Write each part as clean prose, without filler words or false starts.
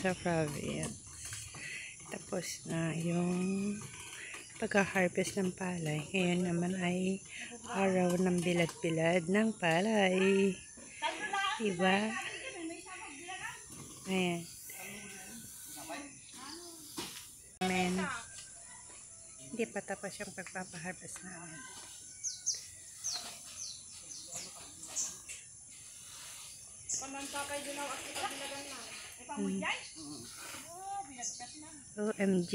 sa province. Tapos na yung pagka-harvest ng palay. Ngayon naman ay araw ng bilad-bilad ng palay. Diba? Ayan. Amen. Hindi pa tapos yung pagpapaharvest namin. OMG.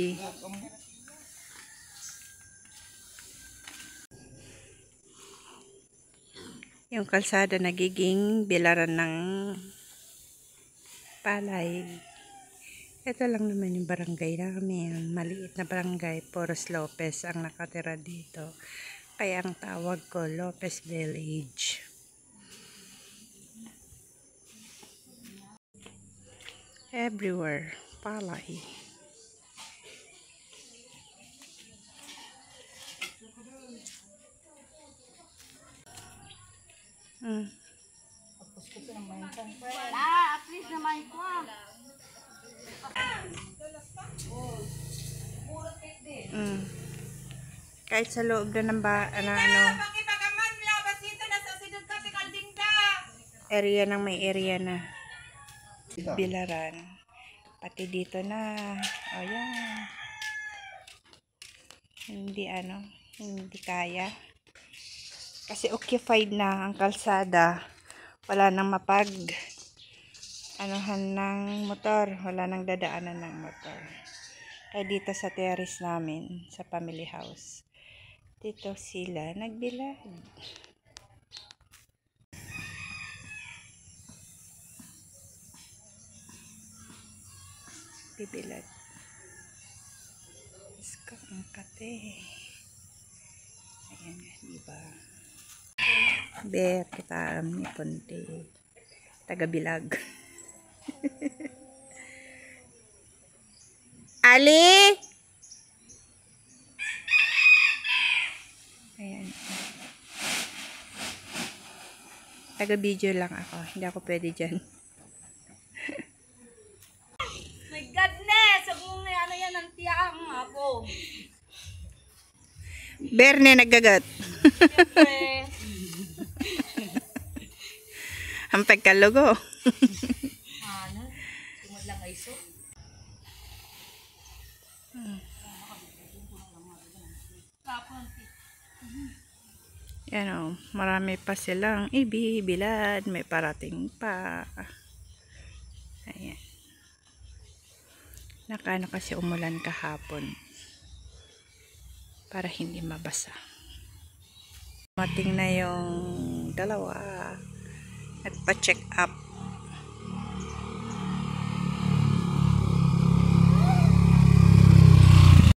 Yung kalsada nagiging bilaran ng palay. Ito lang naman yung barangay namin. Maliit na barangay. Poros Lopez ang nakatira dito. Kaya ang tawag ko Lopez Village. Everywhere. Palay. Wala, at least naman ko. Kahit sa loob na ng area ng may area na bilaran. Pati dito na. O yan. Hindi kaya. Kasi occupied na ang kalsada. Wala nang anuhan ng motor. Wala nang dadaanan ng motor. Kaya dito sa terrace namin, sa family house, dito sila nagbilad. Bibilad. Ang kate. Ayan, diba? Ber, kita alam ni Ponte. Taga-bilag. Ali! Ayan. Taga-video lang ako. Hindi ako pwede dyan. My goodness! Kung ano yan ang tiyang ako. Berne naggagat. Siyempre. Ang pagkalugo. Ano? Tumod lang ay so. Yan o, marami pa silang ibibilad. May parating pa. Ayan. Nakano kasi umulan kahapon. Para hindi mabasa. Mating na yung dalawa. Nagpa-check up.